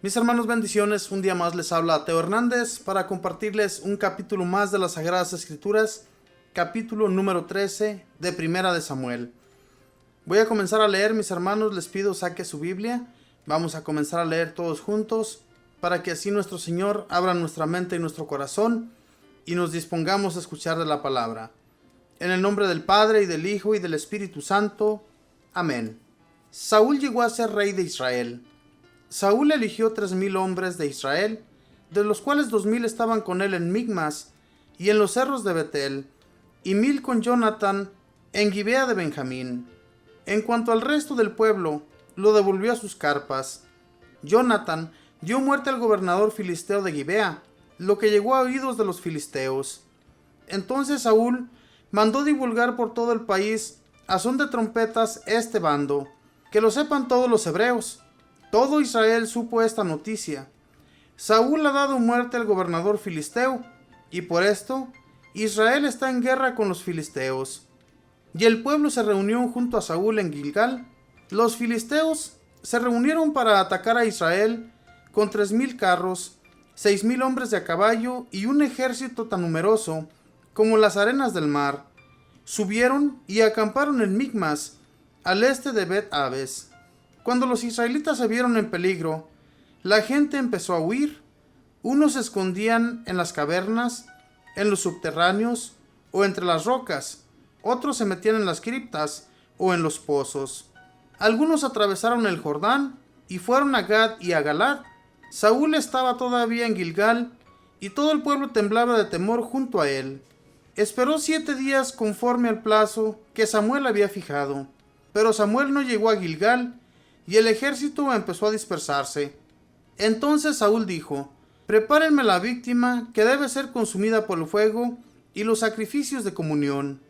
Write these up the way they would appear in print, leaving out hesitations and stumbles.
Mis hermanos, bendiciones. Un día más les habla Teo Hernández para compartirles un capítulo más de las Sagradas Escrituras, capítulo número 13 de Primera de Samuel. Voy a comenzar a leer, mis hermanos, les pido saque su Biblia. Vamos a comenzar a leer todos juntos para que así nuestro Señor abra nuestra mente y nuestro corazón y nos dispongamos a escuchar de la palabra. En el nombre del Padre, y del Hijo, y del Espíritu Santo. Amén. Saúl llegó a ser rey de Israel. Saúl eligió 3,000 hombres de Israel, de los cuales 2,000 estaban con él en Micmas y en los cerros de Betel, y 1,000 con Jonatán en Gibea de Benjamín. En cuanto al resto del pueblo, lo devolvió a sus carpas. Jonatán dio muerte al gobernador filisteo de Gibea, lo que llegó a oídos de los filisteos. Entonces Saúl mandó divulgar por todo el país a son de trompetas este bando, que lo sepan todos los hebreos. Todo Israel supo esta noticia. Saúl ha dado muerte al gobernador filisteo, y por esto Israel está en guerra con los filisteos. Y el pueblo se reunió junto a Saúl en Gilgal. Los filisteos se reunieron para atacar a Israel con 3,000 carros, 6,000 hombres de a caballo y un ejército tan numeroso como las arenas del mar. Subieron y acamparon en Micmas, al este de Bet-Aves. Cuando los israelitas se vieron en peligro, la gente empezó a huir. Unos se escondían en las cavernas, en los subterráneos o entre las rocas. Otros se metían en las criptas o en los pozos. Algunos atravesaron el Jordán y fueron a Gad y a Galad. Saúl estaba todavía en Gilgal y todo el pueblo temblaba de temor junto a él. Esperó 7 días conforme al plazo que Samuel había fijado. Pero Samuel no llegó a Gilgal y el ejército empezó a dispersarse. Entonces Saúl dijo: prepárenme la víctima que debe ser consumida por el fuego y los sacrificios de comunión.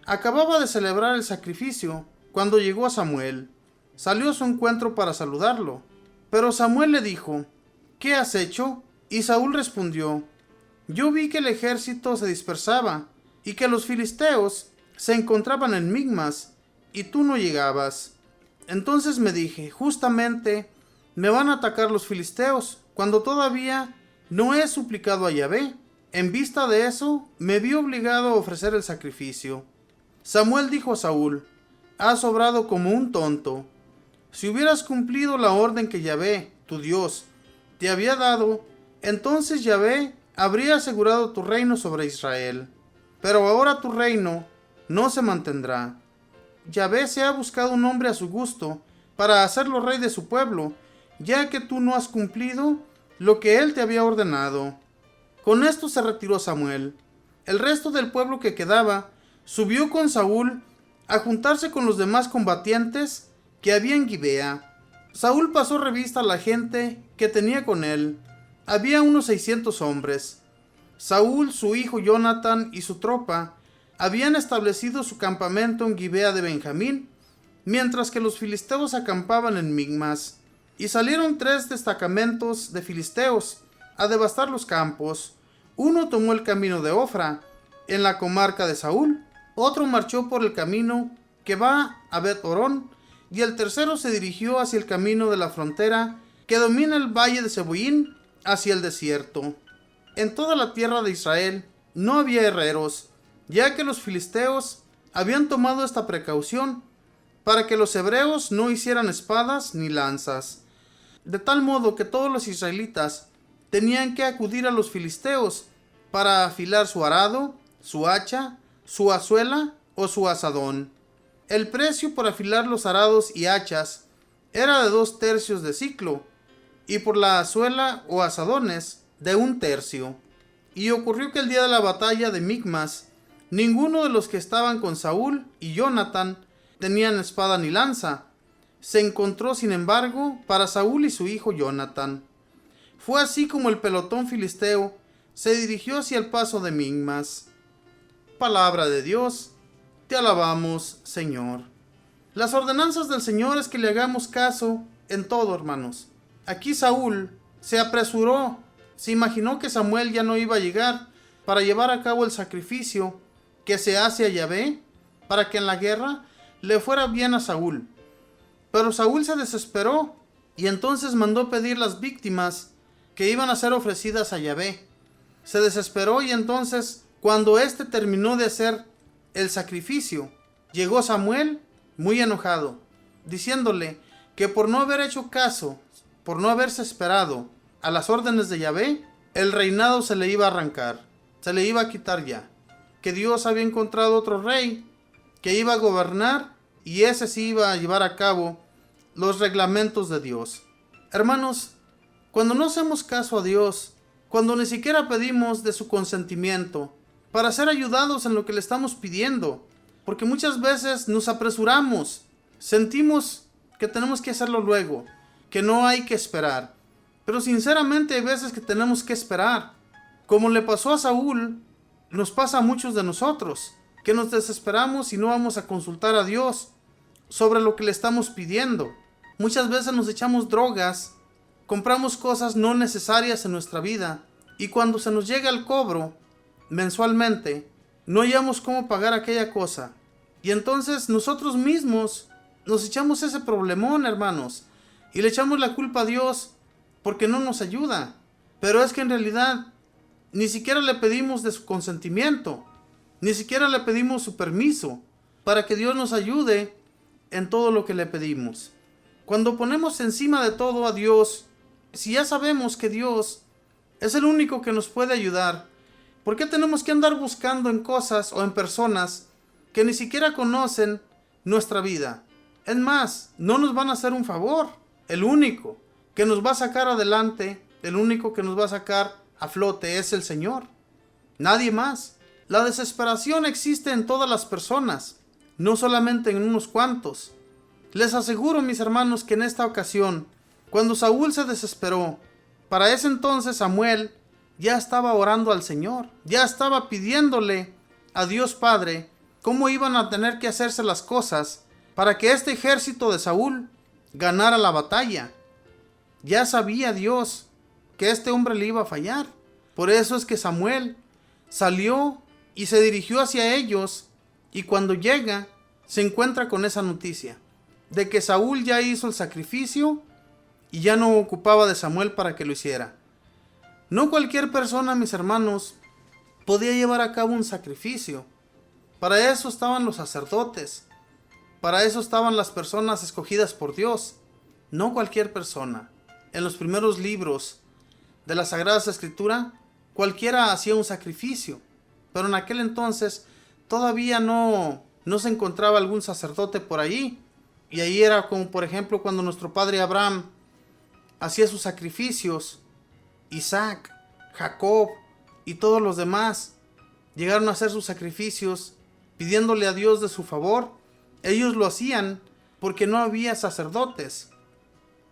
Acababa de celebrar el sacrificio cuando llegó a Samuel. Salió a su encuentro para saludarlo. Pero Samuel le dijo: ¿qué has hecho? Y Saúl respondió: yo vi que el ejército se dispersaba y que los filisteos se encontraban en Micmas y tú no llegabas. Entonces me dije: justamente me van a atacar los filisteos, cuando todavía no he suplicado a Yahvé. En vista de eso, me vi obligado a ofrecer el sacrificio. Samuel dijo a Saúl: has obrado como un tonto. Si hubieras cumplido la orden que Yahvé, tu Dios, te había dado, entonces Yahvé habría asegurado tu reino sobre Israel. Pero ahora tu reino no se mantendrá. Yahvé se ha buscado un hombre a su gusto para hacerlo rey de su pueblo, ya que tú no has cumplido lo que él te había ordenado. Con esto se retiró Samuel. El resto del pueblo que quedaba subió con Saúl a juntarse con los demás combatientes que había en Gibea. Saúl pasó revista a la gente que tenía con él. Había unos 600 hombres. Saúl, su hijo Jonatán y su tropa habían establecido su campamento en Gibea de Benjamín, mientras que los filisteos acampaban en Micmas. Y salieron 3 destacamentos de filisteos a devastar los campos. Uno tomó el camino de Ofra, en la comarca de Saúl. Otro marchó por el camino que va a Bet-Horón, y el tercero se dirigió hacia el camino de la frontera que domina el valle de Zeboín hacia el desierto. En toda la tierra de Israel no había herreros, ya que los filisteos habían tomado esta precaución para que los hebreos no hicieran espadas ni lanzas, de tal modo que todos los israelitas tenían que acudir a los filisteos para afilar su arado, su hacha, su azuela o su azadón. El precio por afilar los arados y hachas era de 2 tercios de siclo, y por la azuela o azadones de 1 tercio. Y ocurrió que el día de la batalla de Micmas, ninguno de los que estaban con Saúl y Jonatán tenían espada ni lanza. Se encontró, sin embargo, para Saúl y su hijo Jonatán. Fue así como el pelotón filisteo se dirigió hacia el paso de Micmas. Palabra de Dios, te alabamos, Señor. Las ordenanzas del Señor es que le hagamos caso en todo, hermanos. Aquí Saúl se apresuró, se imaginó que Samuel ya no iba a llegar para llevar a cabo el sacrificio que se hace a Yahvé para que en la guerra le fuera bien a Saúl. Pero Saúl se desesperó y entonces mandó pedir las víctimas que iban a ser ofrecidas a Yahvé. Se desesperó y entonces, cuando éste terminó de hacer el sacrificio, llegó Samuel muy enojado, diciéndole que por no haber hecho caso, por no haberse esperado a las órdenes de Yahvé, el reinado se le iba a arrancar, se le iba a quitar ya, que Dios había encontrado otro rey que iba a gobernar y ese sí iba a llevar a cabo los reglamentos de Dios. Hermanos, cuando no hacemos caso a Dios, cuando ni siquiera pedimos de su consentimiento para ser ayudados en lo que le estamos pidiendo, porque muchas veces nos apresuramos, sentimos que tenemos que hacerlo luego, que no hay que esperar, pero sinceramente hay veces que tenemos que esperar. Como le pasó a Saúl, nos pasa a muchos de nosotros, que nos desesperamos y no vamos a consultar a Dios sobre lo que le estamos pidiendo. Muchas veces nos echamos drogas, compramos cosas no necesarias en nuestra vida y cuando se nos llega el cobro mensualmente, no hallamos cómo pagar aquella cosa. Y entonces nosotros mismos nos echamos ese problemón, hermanos, y le echamos la culpa a Dios porque no nos ayuda. Pero es que en realidad ni siquiera le pedimos de su consentimiento, ni siquiera le pedimos su permiso para que Dios nos ayude en todo lo que le pedimos. Cuando ponemos encima de todo a Dios, si ya sabemos que Dios es el único que nos puede ayudar, ¿por qué tenemos que andar buscando en cosas o en personas que ni siquiera conocen nuestra vida? Es más, no nos van a hacer un favor. El único que nos va a sacar adelante, el único que nos va a sacar a flote es el Señor. Nadie más. La desesperación existe en todas las personas, no solamente en unos cuantos. Les aseguro, mis hermanos, que en esta ocasión, cuando Saúl se desesperó, para ese entonces Samuel ya estaba orando al Señor, ya estaba pidiéndole a Dios Padre cómo iban a tener que hacerse las cosas para que este ejército de Saúl ganara la batalla. Ya sabía Dios que este hombre le iba a fallar. Por eso es que Samuel salió y se dirigió hacia ellos, y cuando llega se encuentra con esa noticia de que Saúl ya hizo el sacrificio y ya no ocupaba de Samuel para que lo hiciera. No cualquier persona, mis hermanos, podía llevar a cabo un sacrificio. Para eso estaban los sacerdotes, para eso estaban las personas escogidas por Dios. No cualquier persona. En los primeros libros de la Sagrada Escritura, cualquiera hacía un sacrificio, pero en aquel entonces todavía no se encontraba algún sacerdote por ahí, y ahí era como por ejemplo cuando nuestro padre Abraham hacía sus sacrificios, Isaac, Jacob y todos los demás llegaron a hacer sus sacrificios pidiéndole a Dios de su favor. Ellos lo hacían porque no había sacerdotes.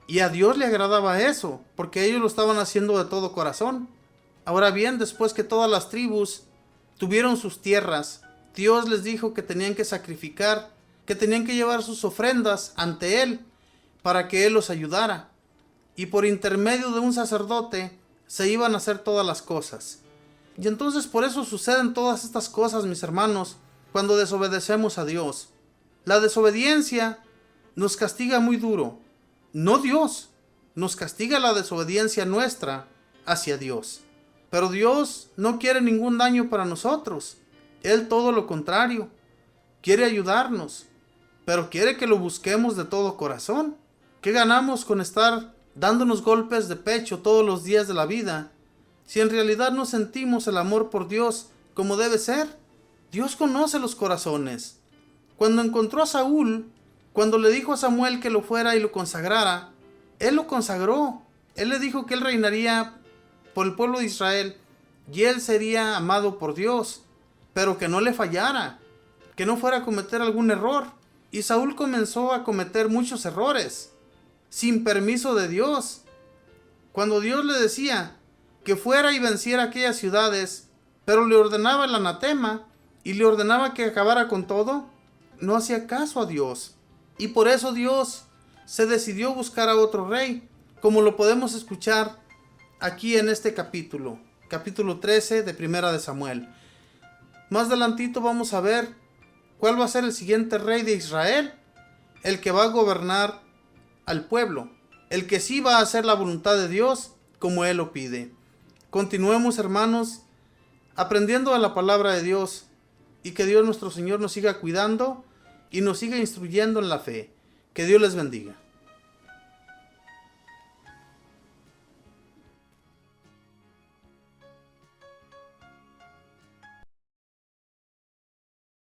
Y a Dios le agradaba eso, porque ellos lo estaban haciendo de todo corazón. Ahora bien, después que todas las tribus tuvieron sus tierras, Dios les dijo que tenían que sacrificar, que tenían que llevar sus ofrendas ante Él, para que Él los ayudara. Y por intermedio de un sacerdote, se iban a hacer todas las cosas. Y entonces por eso suceden todas estas cosas, mis hermanos, cuando desobedecemos a Dios. La desobediencia nos castiga muy duro. No Dios, nos castiga la desobediencia nuestra hacia Dios. Pero Dios no quiere ningún daño para nosotros. Él todo lo contrario. Quiere ayudarnos, pero quiere que lo busquemos de todo corazón. ¿Qué ganamos con estar dándonos golpes de pecho todos los días de la vida si en realidad no sentimos el amor por Dios como debe ser? Dios conoce los corazones. Cuando encontró a Saúl, cuando le dijo a Samuel que lo fuera y lo consagrara, Él lo consagró. Él le dijo que Él reinaría por el pueblo de Israel y Él sería amado por Dios, pero que no le fallara, que no fuera a cometer algún error. Y Saúl comenzó a cometer muchos errores, sin permiso de Dios. Cuando Dios le decía que fuera y venciera aquellas ciudades, pero le ordenaba el anatema y le ordenaba que acabara con todo, no hacía caso a Dios. Y por eso Dios se decidió buscar a otro rey, como lo podemos escuchar aquí en este capítulo 13 de Primera de Samuel. Más adelantito vamos a ver cuál va a ser el siguiente rey de Israel, el que va a gobernar al pueblo. el que sí va a hacer la voluntad de Dios como Él lo pide. Continuemos, hermanos, aprendiendo de la palabra de Dios, y que Dios nuestro Señor nos siga cuidando y nos siga instruyendo en la fe. Que Dios les bendiga.